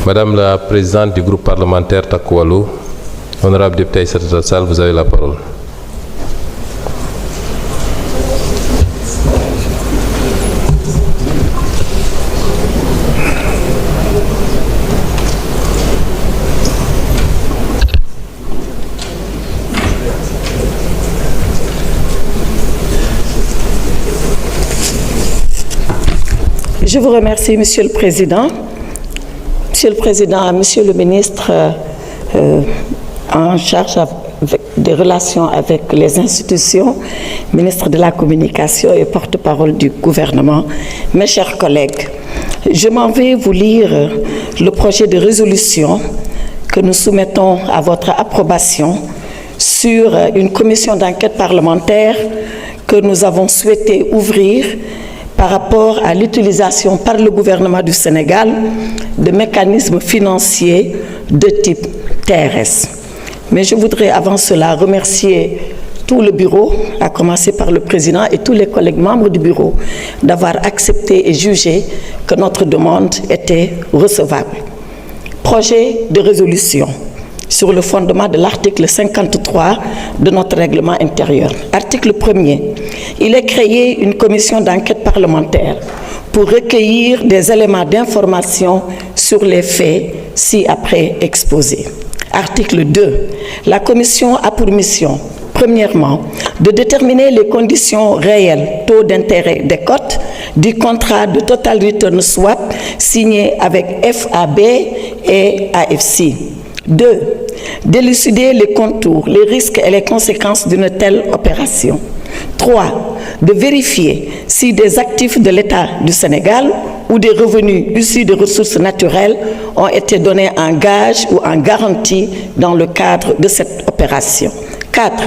Madame la Présidente du groupe parlementaire Takku Wallu, honorable député Aïssata Tall Sall, vous avez la parole. Je vous remercie, Monsieur le Président. Monsieur le Président, Monsieur le Ministre en charge des relations avec les institutions, Ministre de la Communication et porte-parole du gouvernement, mes chers collègues, je m'en vais vous lire le projet de résolution que nous soumettons à votre approbation sur une commission d'enquête parlementaire que nous avons souhaité ouvrir par rapport à l'utilisation par le gouvernement du Sénégal de mécanismes financiers de type TRS. Mais je voudrais avant cela remercier tout le bureau, à commencer par le président et tous les collègues membres du bureau, d'avoir accepté et jugé que notre demande était recevable. Projet de résolution sur le fondement de l'article 53 de notre règlement intérieur. Article 1er. Il est créé une commission d'enquête parlementaire pour recueillir des éléments d'information sur les faits ci-après exposés. Article 2. La commission a pour mission, premièrement, de déterminer les conditions réelles, taux d'intérêt des cotes du contrat de Total Return Swap signé avec FAB et AFC. 2. D'élucider les contours, les risques et les conséquences d'une telle opération. 3. De vérifier si des actifs de l'État du Sénégal ou des revenus issus de ressources naturelles ont été donnés en gage ou en garantie dans le cadre de cette opération. 4.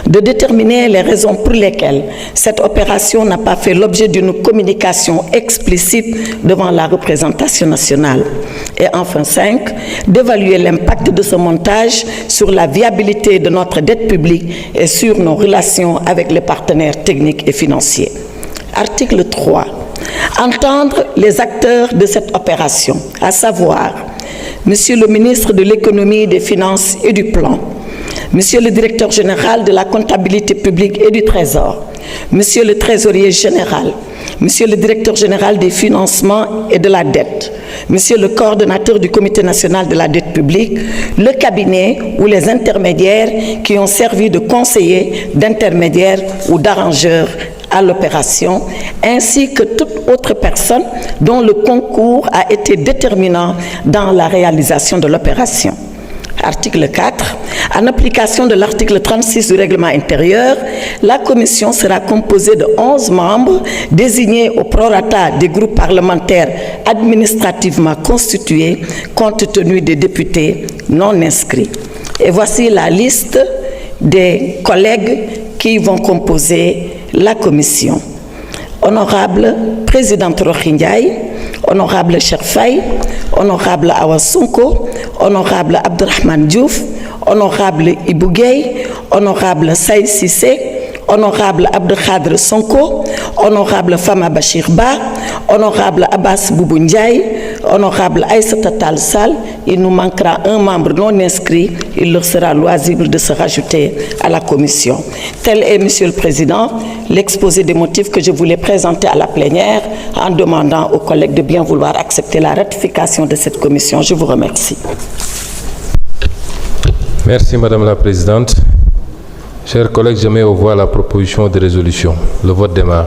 De déterminer les raisons pour lesquelles cette opération n'a pas fait l'objet d'une communication explicite devant la représentation nationale. Et enfin 5. D'évaluer l'impact de ce montage sur la viabilité de notre dette publique et sur nos relations avec les partenaires techniques et financiers. Article 3. Entendre les acteurs de cette opération, à savoir Monsieur le ministre de l'Économie, des Finances et du Plan, Monsieur le directeur général de la comptabilité publique et du Trésor, Monsieur le trésorier général, Monsieur le directeur général des financements et de la dette, Monsieur le coordonnateur du Comité national de la dette publique, le cabinet ou les intermédiaires qui ont servi de conseillers, d'intermédiaires ou d'arrangeurs à l'opération, ainsi que toute autre personne dont le concours a été déterminant dans la réalisation de l'opération. Article 4. En application de l'article 36 du règlement intérieur, la commission sera composée de 11 membres désignés au prorata des groupes parlementaires administrativement constitués compte tenu des députés non inscrits. Et voici la liste des collègues qui vont composer la commission. Honorable Présidente Rohey Ndiaye, Honorable Cheikh Faye, Honorable Awa Sonko, Honorable Abdourahmane Diouf, Honorable Ibou Gueye, Honorable Saïd Cissé, Honorable Abdou Khadre Sonko, Honorable Fama Bachir Ba, Honorable Abbas Boubou Ndiaye, Honorable Aïssata Tall Sall. Il nous manquera un membre non inscrit, il leur sera loisible de se rajouter à la commission. Tel est, Monsieur le Président, l'exposé des motifs que je voulais présenter à la plénière en demandant aux collègues de bien vouloir accepter la ratification de cette commission. Je vous remercie. Merci Madame la Présidente. Chers collègues, je mets aux voix la proposition de résolution. Le vote démarre.